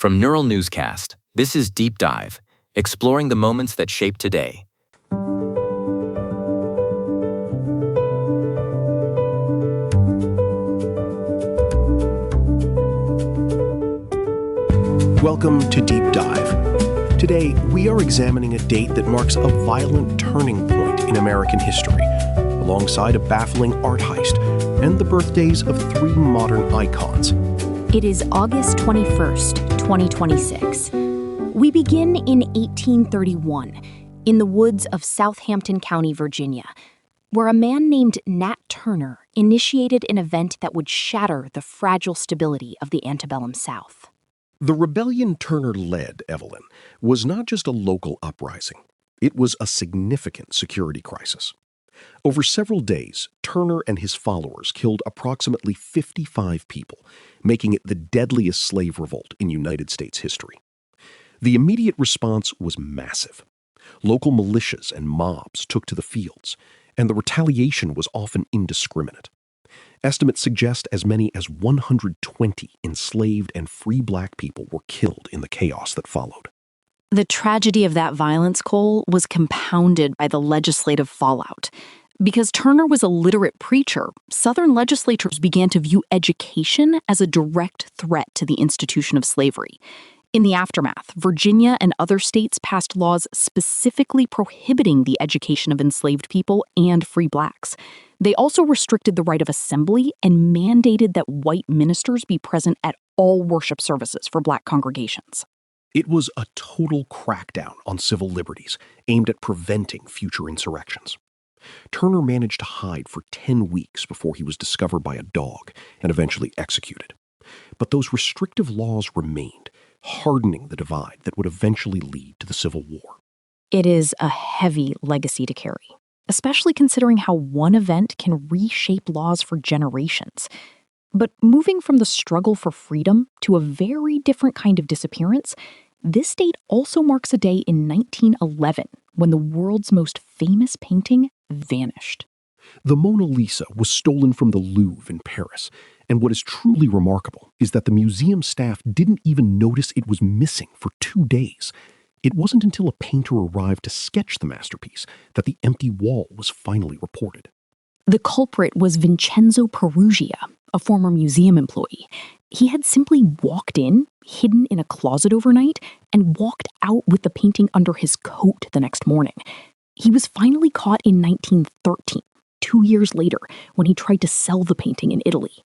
From Neural Newscast, this is Deep Dive, exploring the moments that shape today. Welcome to Deep Dive. Today, we are examining a date that marks a violent turning point in American history, alongside a baffling art heist and the birthdays of three modern icons. It is August 21st, 2026. We begin in 1831, in the woods of Southampton County, Virginia, where a man named Nat Turner initiated an event that would shatter the fragile stability of the antebellum South. The rebellion Turner led, Evelyn, was not just a local uprising. It was a significant security crisis. Over several days, Turner and his followers killed approximately 55 people, making it the deadliest slave revolt in United States history. The immediate response was massive. Local militias and mobs took to the fields, and the retaliation was often indiscriminate. Estimates suggest as many as 120 enslaved and free black people were killed in the chaos that followed. The tragedy of that violence, Cole, was compounded by the legislative fallout. Because Turner was a literate preacher, Southern legislatures began to view education as a direct threat to the institution of slavery. In the aftermath, Virginia and other states passed laws specifically prohibiting the education of enslaved people and free blacks. They also restricted the right of assembly and mandated that white ministers be present at all worship services for black congregations. It was a total crackdown on civil liberties aimed at preventing future insurrections. Turner managed to hide for 10 weeks before he was discovered by a dog and eventually executed. But those restrictive laws remained, hardening the divide that would eventually lead to the Civil War. It is a heavy legacy to carry, especially considering how one event can reshape laws for generations. But moving from the struggle for freedom to a very different kind of disappearance, this date also marks a day in 1911 when the world's most famous painting vanished. The Mona Lisa was stolen from the Louvre in Paris, and what is truly remarkable is that the museum staff didn't even notice it was missing for 2 days. It wasn't until a painter arrived to sketch the masterpiece that the empty wall was finally reported. The culprit was Vincenzo Peruggia, a former museum employee. He had simply walked in, hidden in a closet overnight, and walked out with the painting under his coat the next morning. He was finally caught in 1913, 2 years later, when he tried to sell the painting in Italy.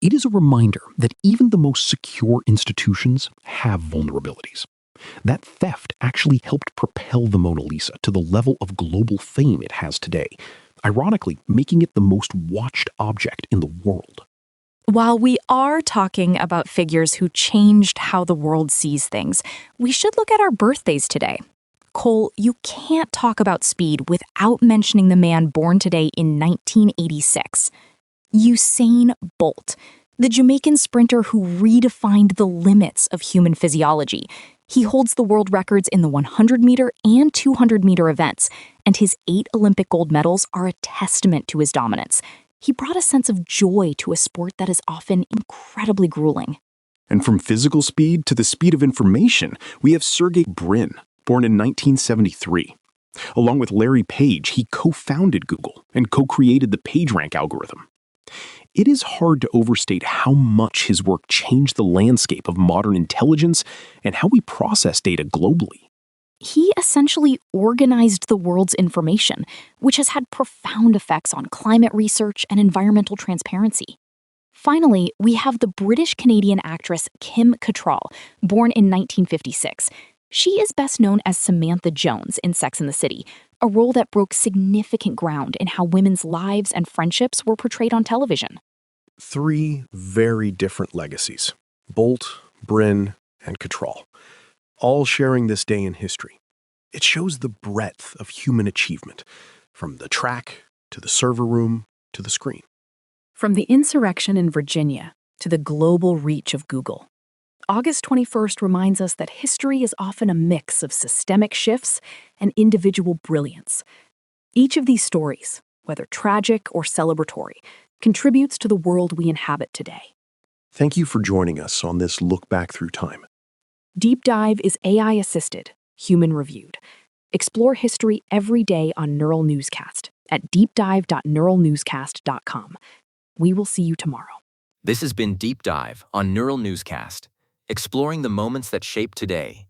It is a reminder that even the most secure institutions have vulnerabilities. That theft actually helped propel the Mona Lisa to the level of global fame it has today, ironically making it the most watched object in the world. While we are talking about figures who changed how the world sees things, we should look at our birthdays today. Cole, you can't talk about speed without mentioning the man born today in 1986. Usain Bolt, the Jamaican sprinter who redefined the limits of human physiology. He holds the world records in the 100-meter and 200-meter events, and his 8 Olympic gold medals are a testament to his dominance. He brought a sense of joy to a sport that is often incredibly grueling. And from physical speed to the speed of information, we have Sergey Brin, born in 1973. Along with Larry Page, he co-founded Google and co-created the PageRank algorithm. It is hard to overstate how much his work changed the landscape of modern intelligence and how we process data globally. He essentially organized the world's information, which has had profound effects on climate research and environmental transparency. Finally, we have the British-Canadian actress Kim Cattrall, born in 1956. She is best known as Samantha Jones in Sex and the City, a role that broke significant ground in how women's lives and friendships were portrayed on television. 3 very different legacies: Bolt, Brin, and Cattrall, all sharing this day in history. It shows the breadth of human achievement, from the track to the server room to the screen. From the insurrection in Virginia to the global reach of Google, August 21st reminds us that history is often a mix of systemic shifts and individual brilliance. Each of these stories, whether tragic or celebratory, contributes to the world we inhabit today. Thank you for joining us on this look back through time. Deep Dive is AI-assisted, human-reviewed. Explore history every day on Neural Newscast at deepdive.neuralnewscast.com. We will see you tomorrow. This has been Deep Dive on Neural Newscast, exploring the moments that shape today.